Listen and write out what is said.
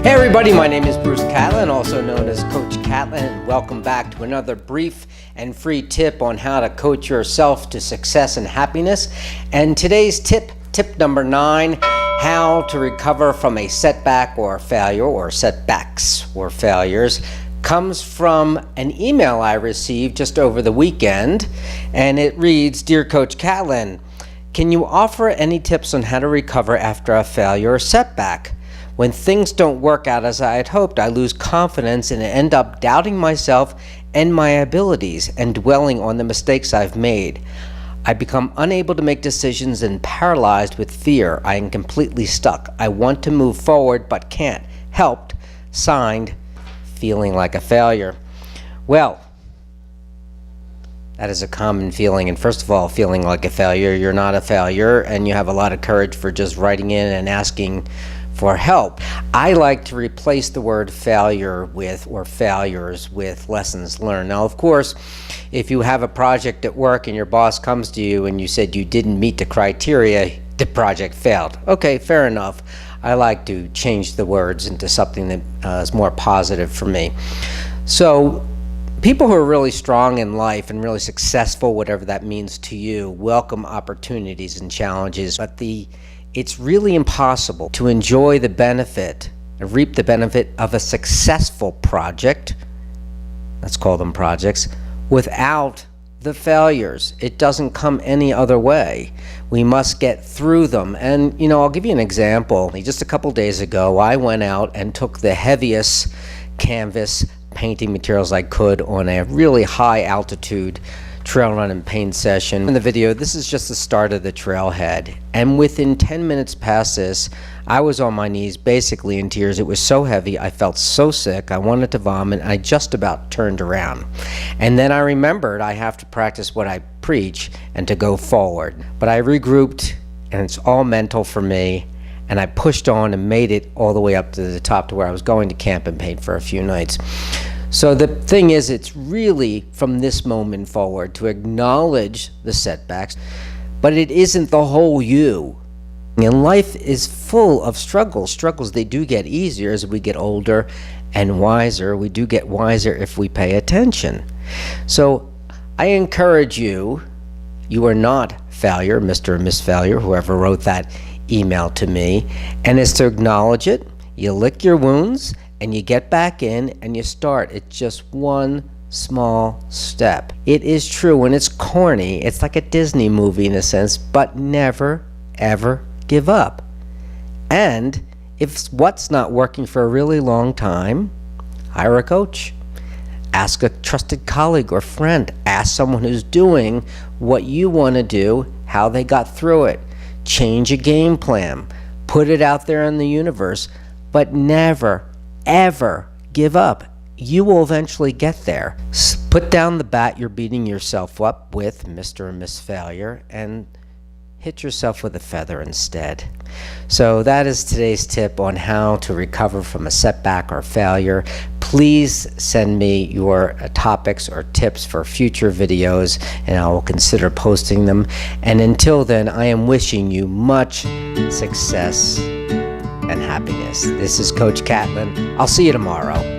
Hey everybody, my name is Bruce Katlin, also known as Coach Katlin, and welcome back to another brief and free tip on how to coach yourself to success and happiness. And today's tip number 9, how to recover from a setback or failure, or setbacks or failures, comes from an email I received just over the weekend, and it reads, "Dear Coach Katlin, can you offer any tips on how to recover after a failure or setback? When things don't work out as I had hoped, I lose confidence and end up doubting myself and my abilities and dwelling on the mistakes I've made. I become unable to make decisions and paralyzed with fear. I am completely stuck. I want to move forward but can't. Helped. Signed, feeling like a failure." Well, that is a common feeling, and first of all, feeling like a failure. You're not a failure, and you have a lot of courage for just writing in and asking for help. I like to replace the word failure with, or failures with, lessons learned. Now, of course, if you have a project at work and your boss comes to you and you said you didn't meet the criteria, the project failed. Okay, fair enough. I like to change the words into something that is more positive for me. So, people who are really strong in life and really successful, whatever that means to you, welcome opportunities and challenges, but it's really impossible to enjoy the benefit and reap the benefit of a successful project, let's call them projects, without the failures. It doesn't come any other way. We must get through them. And, I'll give you an example. Just a couple days ago, I went out and took the heaviest canvas painting materials I could on a really high altitude trail run and paint session. In the video, this is just the start of the trailhead, and within 10 minutes past this, I was on my knees, basically in tears. It was so heavy, I felt so sick, I wanted to vomit, I just about turned around. And then I remembered I have to practice what I preach and to go forward. But I regrouped, and it's all mental for me, and I pushed on and made it all the way up to the top to where I was going to camp and paint for a few nights. So the thing is, it's really from this moment forward to acknowledge the setbacks, but it isn't the whole you. And life is full of struggles. Struggles, they do get easier as we get older and wiser. We do get wiser if we pay attention. So I encourage you, you are not failure, Mr. and Miss Failure, whoever wrote that email to me, and it's to acknowledge it. You lick your wounds, and you get back in and you start. It's just one small step. It is true, and it's corny. It's like a Disney movie in a sense, but never, ever give up. And if what's not working for a really long time, hire a coach. Ask a trusted colleague or friend. Ask someone who's doing what you want to do, how they got through it. Change a game plan. Put it out there in the universe, but never, ever give up. You will eventually get there. Put down the bat you're beating yourself up with, Mr. and Miss Failure, and hit yourself with a feather instead. So that is today's tip on how to recover from a setback or failure. Please send me your topics or tips for future videos, and I will consider posting them. And until then, I am wishing you much success and happiness. This is Coach Katlin. I'll see you tomorrow.